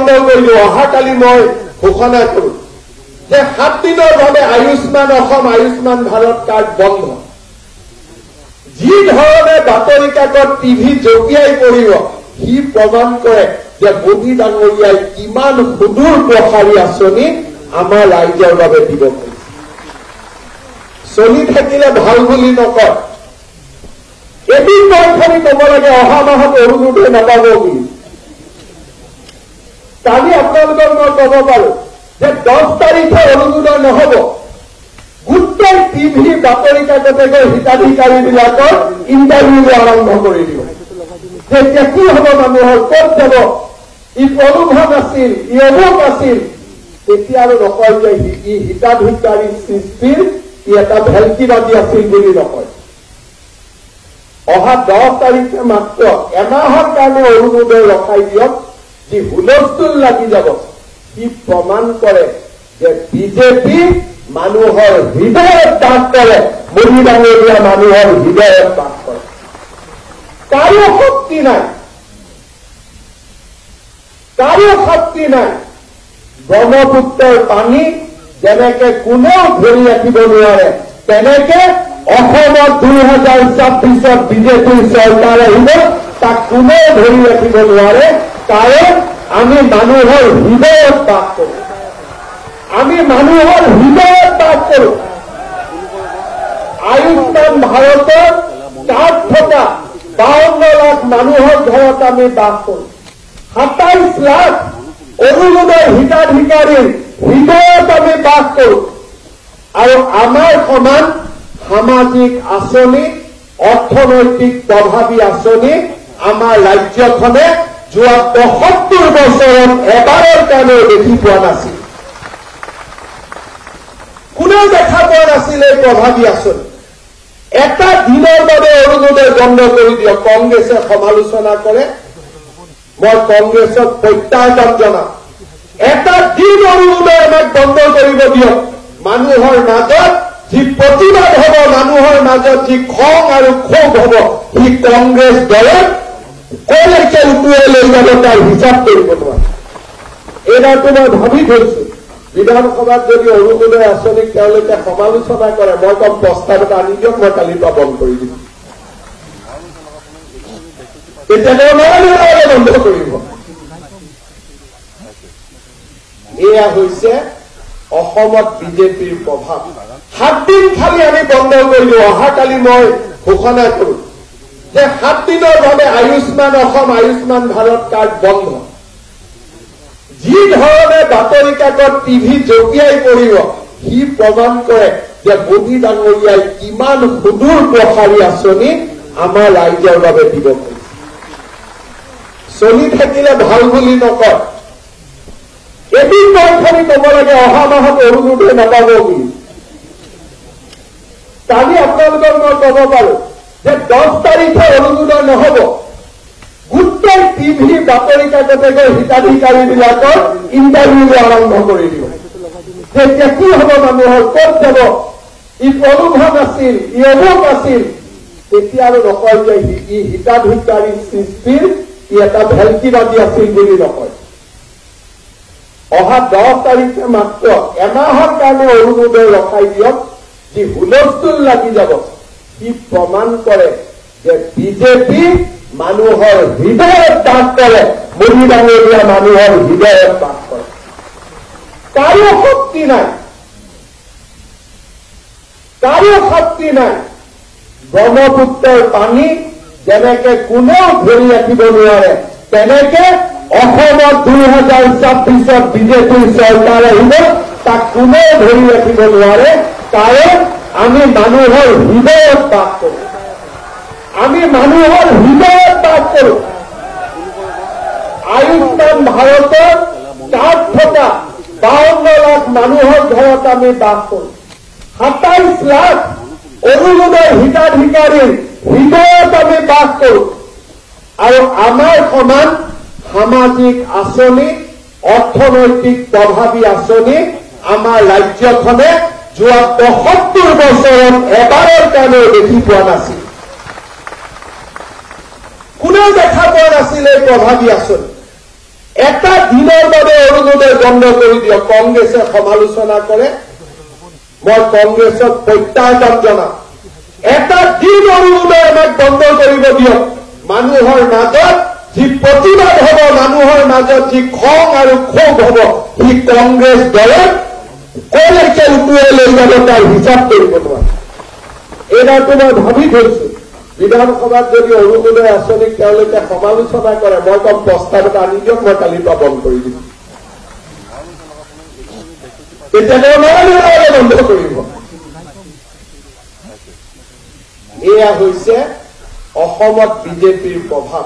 বন্ধ কৰিলো অহাকালি মই ঘোষণা কৰো যে 7 দিনৰ বাবে আয়ুষ্মান অসম আয়ুষ্মান ভাৰত কাৰ্ড বন্ধ যি ধৰণে বাতৰি কাকত টিভি জপিয়াই পৰিব সি প্ৰমাণ কৰে যে মোদী ডাঙৰীয়াই কিমান সুদূৰ প্ৰসাৰী আঁচনি আমাৰ ৰাইজৰ বাবে দিব পাৰিছে চলি থাকিলে ভাল বুলি নকয় এদিন মই কব লাগে অহা মাহত অৰুণোদয় নাপাব বুলি কালি আপোনালোকক মই কব পাৰো যে 10 তাৰিখে অৰুণোদয় নহব গোটেই টিভি বাতৰি কাকতে গৈ হিতাধিকাৰীবিলাকৰ ইণ্টাৰভিউ আৰম্ভ কৰি দিব তেতিয়া কি হব মানুহৰ ক'ত যাব ই প্ৰলোভন আছিল ই অমুক আছিল তেতিয়া আৰু নকয় যে ই হিতাধিকাৰী সৃষ্টিৰ ই এটা ভেলকিবাদী আছিল বুলি নকয় অহা 10 তাৰিখে মাত্ৰ এমাহৰ কাৰণে অৰুণোদয় ৰখাই দিয়ক যি হুলস্থুল লাগি যাব সি প্ৰমাণ কৰে যে বিজেপি মানুহৰ হৃদয়ত বাস কৰে মোদী ডাঙৰীয়া মানুহৰ হৃদয়ত বাস কৰে কাৰো শক্তি নাই ব্ৰহ্মপুত্ৰৰ পানী যেনেকে কোনেও ধৰি ৰাখিব নোৱাৰে তেনেকে অসমত 2026ত বিজেপিৰ চৰকাৰ আহিব তাক কোনেও ধৰি ৰাখিব নোৱাৰে কাৰণ আমি মানুহৰ হৃদয়ত বাস কৰো আয়ুষ্মান ভাৰতৰ কাৰ্ড থকা 52 লাখ মানুহৰ ঘৰত আমি বাস কৰো 27 লাখ অৰুণোদয় হিতাধিকাৰীৰ হৃদয়ত আমি বাস কৰো আৰু আমাৰ সমান সামাজিক আঁচনি অৰ্থনৈতিক প্ৰভাৱী আঁচনি আমাৰ ৰাজ্যখনে যোৱা ৭৫ বছৰত এবাৰৰ কাৰণেও দেখি পোৱা নাছিল কোনেও দেখা পোৱা নাছিল এই প্ৰভাৱী আঁচনি এটা দিনৰ বাবে অৰুণোদয় বন্ধ কৰি দিয়ক কংগ্ৰেছে সমালোচনা কৰে মই কংগ্ৰেছক প্ৰত্যাহ্বান জনাওঁ এটা দিন অৰুণোদয় আমাক বন্ধ কৰিব দিয়ক মানুহৰ মাজত যি প্ৰতিবাদ হ'ব মানুহৰ মাজত যি খং আৰু ক্ষোভ হ'ব সি কংগ্ৰেছ দলে কলৈকে উটুৱাই লৈ যাব তাৰ হিচাপ কৰিব নোৱাৰে এইবাৰটো মই ভাবি থৈছো বিধানসভাত যদি অৰুণোদয় আঁচনিক তেওঁলোকে সমালোচনা কৰে মই কম প্ৰস্তাৱ এটা আনি দিয়ক মই কালিৰ পৰা বন্ধ কৰি দিম তেতিয়া তেওঁ বন্ধ কৰিব এয়া হৈছে অসমত বিজেপিৰ প্ৰভাৱ 7 দিন খালি আমি বন্ধ কৰিলো অহাকালি মই ঘোষণা কৰো যে 7 দিনৰ বাবে আয়ুষ্মান অসম আয়ুষ্মান ভাৰত কাৰ্ড বন্ধ যি ধৰণে বাতৰি কাকত টিভি জপিয়াই পৰিব সি প্ৰমাণ কৰে যে মোদী ডাঙৰীয়াই কিমান সুদূৰ প্ৰসাৰী আঁচনি আমাৰ ৰাইজৰ বাবে দিব পাৰিছে চলি থাকিলে ভাল বুলি নকয় এদিন মই কব লাগে অহা মাহত অৰুণোদয় নাপাব বুলি কালি আপোনালোকক মই কব পাৰো যে 10 তাৰিখে অৰুণোদয় নহব গোটেই টিভি বাতৰি কাকতে গৈ হিতাধিকাৰীবিলাকৰ ইণ্টাৰভিউ আৰম্ভ কৰি দিব তেতিয়া কি হব মানুহৰ ক'ত যাব ই প্ৰলোভন আছিল ই অমুক আছিল তেতিয়া আৰু নকয় যে ই হিতাধিকাৰী সৃষ্টিৰ ই এটা ভেলকিবাদী আছিল বুলি নকয় অহা 10 তাৰিখে মাত্ৰ এমাহৰ কাৰণে অৰুণোদয় ৰখাই দিয়ক যি হুলস্থুল লাগি যাব সি প্ৰমাণ কৰে যে বিজেপি মানুহৰ হৃদয়ত বাস কৰে মোদী ডাঙৰীয়া মানুহৰ হৃদয়ত বাস কৰে কাৰো শক্তি নাই ব্ৰহ্মপুত্ৰৰ পানী যেনেকে কোনেও ধৰি ৰাখিব নোৱাৰে তেনেকে অসমত 2026ত বিজেপিৰ চৰকাৰ আহিব তাক কোনেও ধৰি ৰাখিব নোৱাৰে কাৰণ আমি মানুহৰ হৃদয়ত বাস কৰো আয়ুষ্মান ভাৰতৰ কাৰ্ড থকা 52 লাখ মানুহৰ ঘৰত আমি বাস কৰো 27 লাখ অৰুণোদয় হিতাধিকাৰীৰ হৃদয়ত আমি বাস কৰো আৰু আমাৰ সমান সামাজিক আঁচনি অৰ্থনৈতিক প্ৰভাৱী আঁচনি আমাৰ ৰাজ্যখনে যোৱা ৭৫ বছৰত এবাৰৰ কাৰণেও দেখি পোৱা নাছিল কোনেও দেখা পোৱা নাছিল এই প্ৰভাৱী আঁচনি এটা দিনৰ বাবে অৰুণোদয় বন্ধ কৰি দিয়ক। কংগ্ৰেছে সমালোচনা কৰে, মই কংগ্ৰেছক প্ৰত্যাহ্বান জনাম। এটা দিন অৰুণোদয় আমাক বন্ধ কৰিব দিয়ক। মানুহৰ মাজত যি প্ৰতিবাদ হব, মানুহৰ মাজত যি খং আৰু ক্ষোভ হব, সি কংগ্ৰেছ দলে কলৈকে উটুৱাই লৈ যাব তাৰ হিচাপ কৰিব নোৱাৰে। এইবাৰটো মই ভাবি থৈছো, বিধানসভাত যদি অৰুণোদয় আঁচনিক তেওঁলোকে সমালোচনা কৰে, মই কম প্ৰস্তাৱ এটা আনি দিয়ক, মই কালিৰ পৰা বন্ধ কৰি দিম। তেতিয়া তেওঁ বন্ধ কৰিব। এয়া হৈছে অসমত বিজেপিৰ প্ৰভাৱ।